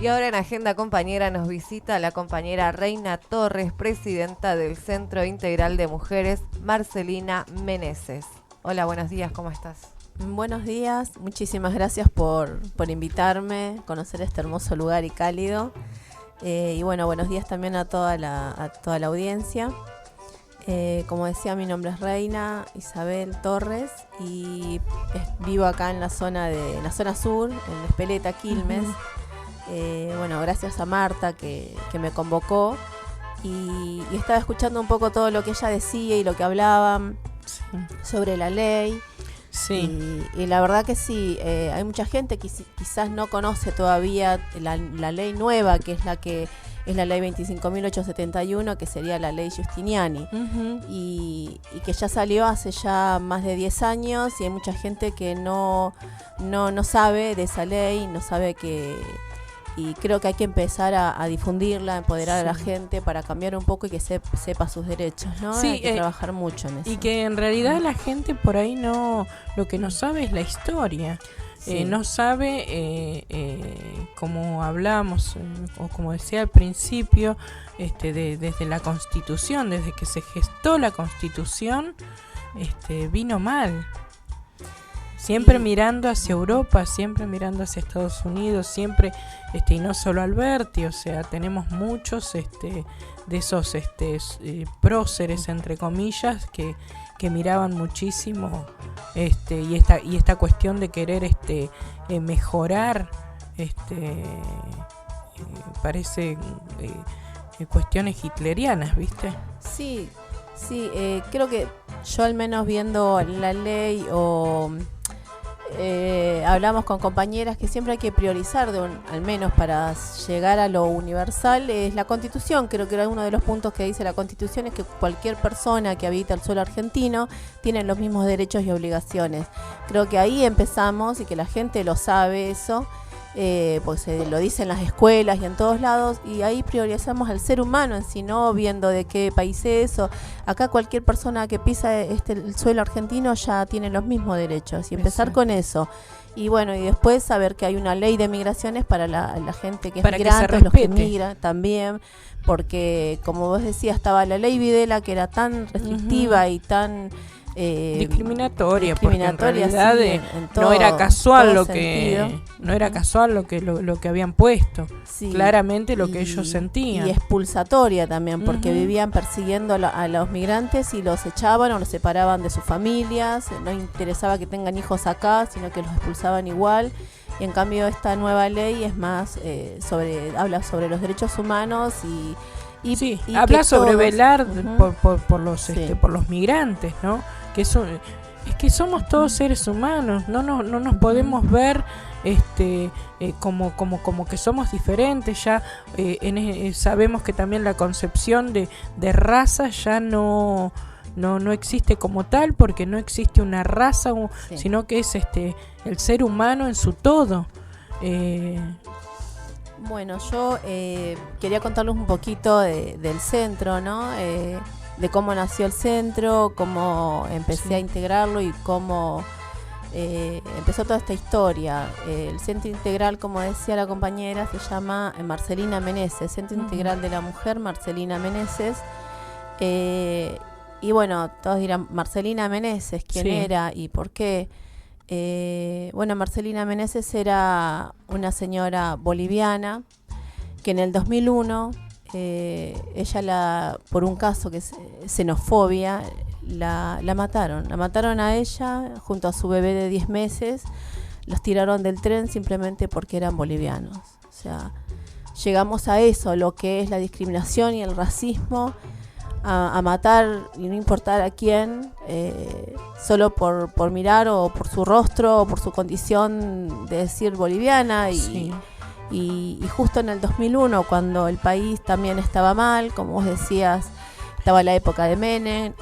Y ahora en Agenda Compañera nos visita la compañera Reina Torres, presidenta del Centro Integral de Mujeres, Marcelina Meneses. Hola, buenos días, ¿cómo estás? Buenos días, muchísimas gracias por invitarme a conocer este hermoso lugar y cálido. Y bueno, buenos días también a toda la audiencia. Como decía, mi nombre es Reina Isabel Torres y vivo acá en la zona sur, en Espeleta, Quilmes. Bueno, gracias a Marta que me convocó y estaba escuchando un poco todo lo que ella decía y lo que hablaban sobre la ley. Sí. Y la verdad que sí, hay mucha gente que quizás no conoce todavía la ley nueva, que es la ley 25.871, que sería la ley Giustiniani, y que ya salió hace ya más de 10 años y hay mucha gente que no sabe de esa ley, no sabe y creo que hay que empezar a difundirla, a empoderar a la gente para cambiar un poco y que sepa sus derechos, ¿no? Sí, hay que trabajar mucho en eso. Y que en realidad la gente por ahí lo que no sabe es la historia. Sí. No sabe, como hablamos, o como decía al principio, desde la Constitución, desde que se gestó la Constitución, vino mal. Siempre mirando hacia Europa, siempre mirando hacia Estados Unidos, siempre, y no solo Alberti, o sea, tenemos muchos de esos próceres, entre comillas, que miraban muchísimo y esta cuestión de querer mejorar, parece cuestiones hitlerianas, ¿viste? Sí, creo que yo al menos viendo la ley hablamos con compañeras que siempre hay que priorizar al menos para llegar a lo universal, es la Constitución. Creo que uno de los puntos que dice la Constitución es que cualquier persona que habita el suelo argentino tiene los mismos derechos y obligaciones. Creo que ahí empezamos y que la gente lo sabe eso, pues se lo dicen en las escuelas y en todos lados, y ahí priorizamos al ser humano en sí, no viendo de qué país es. Acá cualquier persona que pisa el suelo argentino ya tiene los mismos derechos, y empezar con eso. Y bueno, y después saber que hay una ley de migraciones para la gente que es migrante, los que migran también, porque como vos decías, estaba la ley Videla, que era tan restrictiva y tan discriminatoria, porque en realidad todo, no era casual lo que habían puesto, claramente lo que ellos sentían, y expulsatoria también, porque vivían persiguiendo a los migrantes y los echaban o los separaban de sus familias. No interesaba que tengan hijos acá, sino que los expulsaban igual. Y en cambio esta nueva ley es más habla sobre los derechos humanos y habla sobre velar por los migrantes, ¿no? Es que somos todos seres humanos, no nos podemos ver como que somos diferentes. Ya sabemos que también la concepción de raza ya no existe como tal, porque no existe una raza, sino que es el ser humano en su todo. Bueno, yo quería contarles un poquito del centro, ¿no? De cómo nació el centro, cómo empecé a integrarlo y cómo empezó toda esta historia. El Centro Integral, como decía la compañera, se llama Marcelina Meneses, Centro Integral de la Mujer Marcelina Meneses. Y bueno, todos dirán, Marcelina Meneses, ¿quién era y por qué? Bueno, Marcelina Meneses era una señora boliviana que en el 2001 ella por un caso que es xenofobia, la mataron a ella junto a su bebé de 10 meses. Los tiraron del tren simplemente porque eran bolivianos. O sea, llegamos a eso, lo que es la discriminación y el racismo, a matar y no importar a quién, solo por mirar o por su rostro o por su condición de decir boliviana. Y justo en el 2001, cuando el país también estaba mal, como vos decías, estaba la época de Menem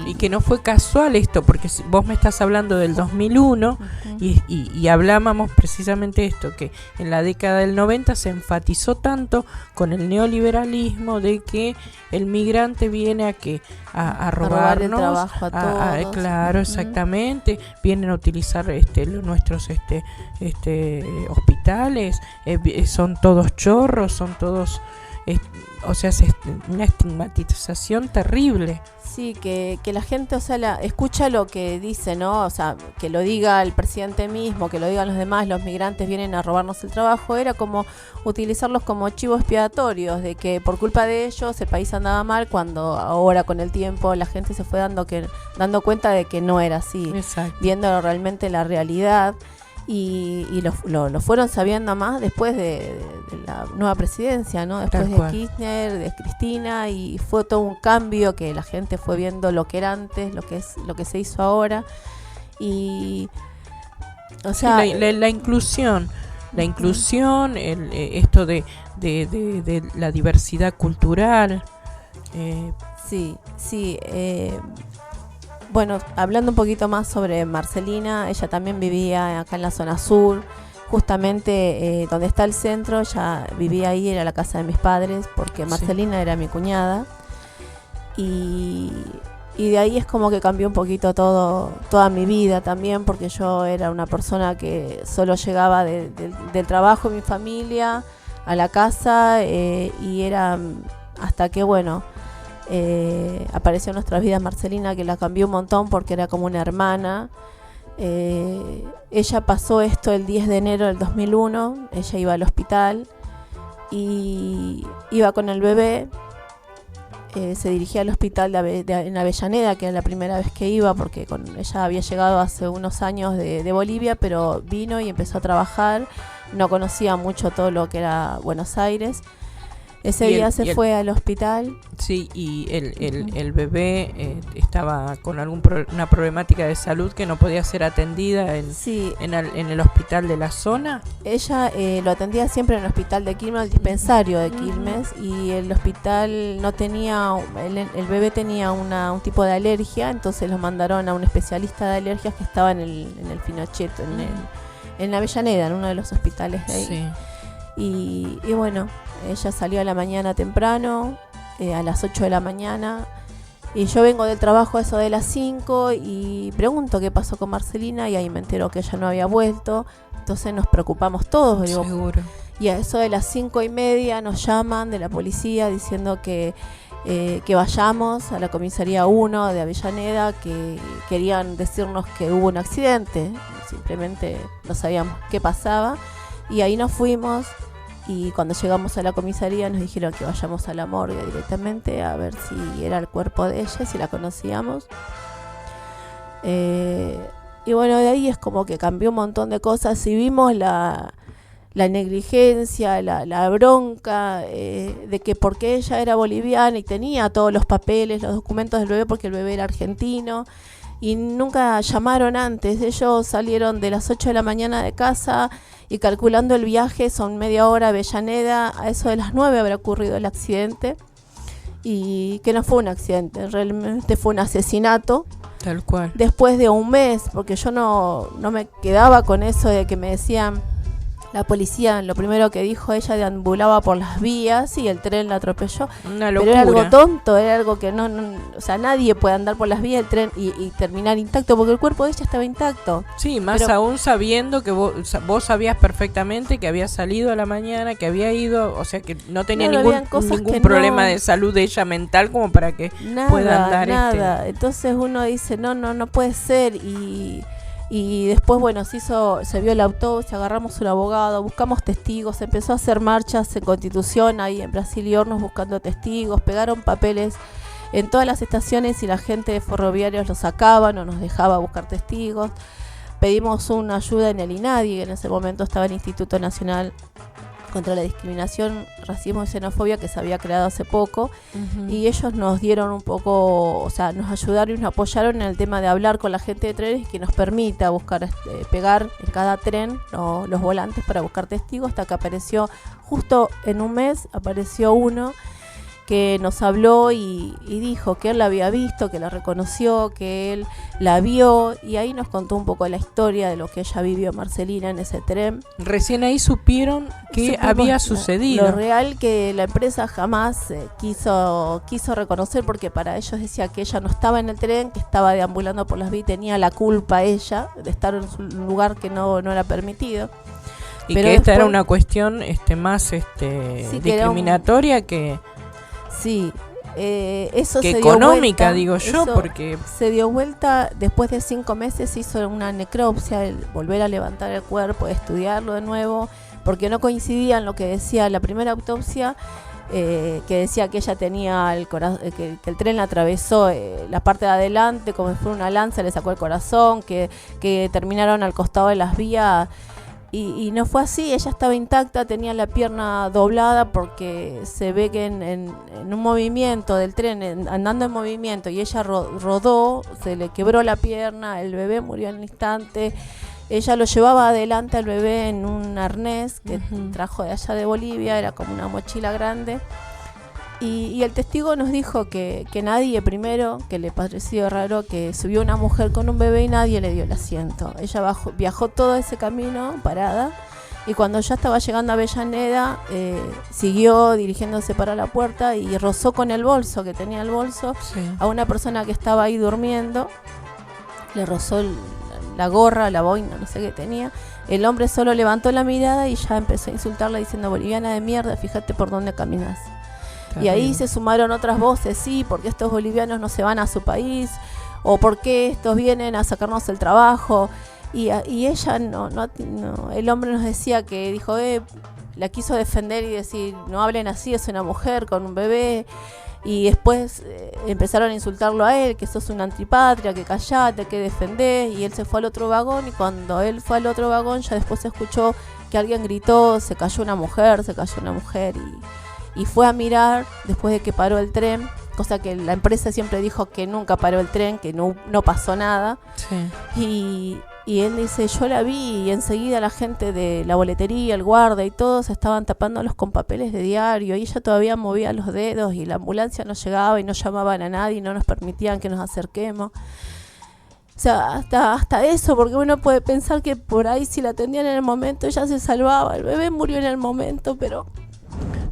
y que no fue casual esto, porque vos me estás hablando del 2001 y hablábamos precisamente esto, que en la década del 90 se enfatizó tanto con el neoliberalismo de que el migrante viene a robarnos, el trabajo a todos. Claro, exactamente, vienen a utilizar nuestros hospitales, son todos chorros, son todos o sea, es una estigmatización terrible. Sí, que la gente, o sea, escucha lo que dice, ¿no? O sea, que lo diga el presidente mismo, que lo digan los demás, los migrantes vienen a robarnos el trabajo, era como utilizarlos como chivos expiatorios, de que por culpa de ellos el país andaba mal, cuando ahora con el tiempo la gente se fue dando cuenta de que no era así. Exacto. Viendo realmente la realidad. Y lo fueron sabiendo más después de la nueva presidencia, ¿no? Después de Kirchner, de Cristina, y fue todo un cambio que la gente fue viendo lo que era antes, lo que se hizo ahora. Y o sea, sí, la inclusión, esto de la diversidad cultural. Sí. Bueno, hablando un poquito más sobre Marcelina, ella también vivía acá en la zona sur, justamente donde está el centro. Ella vivía ahí, era la casa de mis padres, porque Marcelina era mi cuñada. Y de ahí es como que cambió un poquito toda mi vida también, porque yo era una persona que solo llegaba del trabajo de mi familia a la casa, y era hasta que, bueno, apareció en nuestras vidas Marcelina, que la cambió un montón porque era como una hermana. Ella pasó esto el 10 de enero del 2001, ella iba al hospital y iba con el bebé, se dirigía al hospital en Avellaneda, que era la primera vez que iba, porque ella había llegado hace unos años de Bolivia, pero vino y empezó a trabajar, no conocía mucho todo lo que era Buenos Aires. Ese día se fue al hospital. Sí, y el bebé estaba con una problemática de salud que no podía ser atendida en el hospital de la zona. Ella lo atendía siempre en el hospital de Quilmes, el dispensario de Quilmes, y el hospital no tenía, el bebé tenía un tipo de alergia, entonces lo mandaron a un especialista de alergias que estaba en el Pinochet, en Avellaneda, en uno de los hospitales de ahí. Sí. Y bueno, ella salió a la mañana temprano, a las 8 de la mañana, y yo vengo del trabajo a eso de las 5 y pregunto qué pasó con Marcelina, y ahí me entero que ella no había vuelto. Entonces nos preocupamos todos, digo, seguro. Y a eso de las 5:30 nos llaman de la policía diciendo que vayamos a la comisaría 1 de Avellaneda, que querían decirnos que hubo un accidente, simplemente no sabíamos qué pasaba. Y ahí nos fuimos, y cuando llegamos a la comisaría nos dijeron que vayamos a la morgue directamente a ver si era el cuerpo de ella, si la conocíamos. Y bueno, de ahí es como que cambió un montón de cosas. Y vimos la negligencia, la bronca de que porque ella era boliviana y tenía todos los papeles, los documentos del bebé, porque el bebé era argentino, y nunca llamaron antes. Ellos salieron de las 8 de la mañana de casa y calculando el viaje son media hora a Avellaneda, a eso de las 9 habrá ocurrido el accidente, y que no fue un accidente, realmente fue un asesinato. Tal cual. Después de un mes, porque yo no me quedaba con eso de que me decían, la policía, lo primero que dijo, ella deambulaba por las vías y el tren la atropelló. Una locura. Pero era algo tonto, era algo que no, o sea, nadie puede andar por las vías del tren y terminar intacto, porque el cuerpo de ella estaba intacto. Sí, más aún sabiendo que vos sabías perfectamente que había salido a la mañana, que había ido, o sea, que no tenía ningún problema de salud de ella mental como para que pueda andar. Nada. Entonces uno dice, no puede ser. Y después, bueno, se vio la autopsia, agarramos un abogado, buscamos testigos, empezó a hacer marchas en Constitución, ahí en Brasil y Hornos, buscando testigos, pegaron papeles en todas las estaciones y la gente de ferroviarios los sacaba, no nos dejaba buscar testigos. Pedimos una ayuda en el INADI, que en ese momento estaba el Instituto Nacional contra la Discriminación, Racismo y Xenofobia, que se había creado hace poco, y ellos nos dieron un poco, o sea, nos ayudaron y nos apoyaron en el tema de hablar con la gente de trenes que nos permita buscar, pegar en cada tren los volantes para buscar testigos, hasta que apareció, justo en un mes, apareció uno, que nos habló y dijo que él la había visto, que la reconoció, que él la vio, y ahí nos contó un poco la historia de lo que ella vivió, Marcelina, en ese tren. Recién ahí supieron que había sucedido. Lo real que la empresa jamás quiso reconocer, porque para ellos decía que ella no estaba en el tren, que estaba deambulando por las vías, tenía la culpa ella de estar en un lugar que no era permitido. Y pero que esta después, era una cuestión más sí, discriminatoria que sí, eso que se dio económica, vuelta, digo yo, eso porque se dio vuelta después de 5 meses, hizo una necropsia, el volver a levantar el cuerpo, estudiarlo de nuevo, porque no coincidía en lo que decía la primera autopsia, que decía que ella tenía que el tren la atravesó la parte de adelante como si fuera una lanza, le sacó el corazón, que terminaron al costado de las vías. Y no fue así, ella estaba intacta, tenía la pierna doblada, porque se ve que en un movimiento del tren, andando en movimiento, y ella rodó, se le quebró la pierna, el bebé murió en el instante. Ella lo llevaba adelante al bebé en un arnés que trajo de allá de Bolivia, era como una mochila grande. Y el testigo nos dijo que nadie, primero, que le pareció raro que subió una mujer con un bebé y nadie le dio el asiento. Ella viajó todo ese camino parada, y cuando ya estaba llegando a Avellaneda, siguió dirigiéndose para la puerta y rozó con el bolso, que tenía el bolso, a una persona que estaba ahí durmiendo. Le rozó la gorra, la boina, no sé qué tenía. El hombre solo levantó la mirada y ya empezó a insultarla diciendo: boliviana de mierda, fíjate por dónde caminas. Y ahí se sumaron otras voces: sí, porque estos bolivianos no se van a su país, o porque estos vienen a sacarnos el trabajo. Y ella no, el hombre nos decía que dijo, la quiso defender y decir: no hablen así, es una mujer con un bebé. Y después empezaron a insultarlo a él, que sos una antipatria, que callate, que defendés. Y él se fue al otro vagón, y cuando él fue al otro vagón ya después se escuchó que alguien gritó: se cayó una mujer, y fue a mirar después de que paró el tren, cosa que la empresa siempre dijo que nunca paró el tren, que no pasó nada. Sí. Y él dice: yo la vi, y enseguida la gente de la boletería, el guarda y todos estaban tapándolos con papeles de diario, y ella todavía movía los dedos, y la ambulancia no llegaba y no llamaban a nadie y no nos permitían que nos acerquemos. O sea, hasta eso, porque uno puede pensar que por ahí si la atendían en el momento ella se salvaba, el bebé murió en el momento, pero...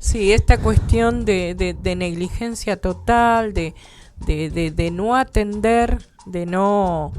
Sí, esta cuestión de negligencia total, de no atender, de no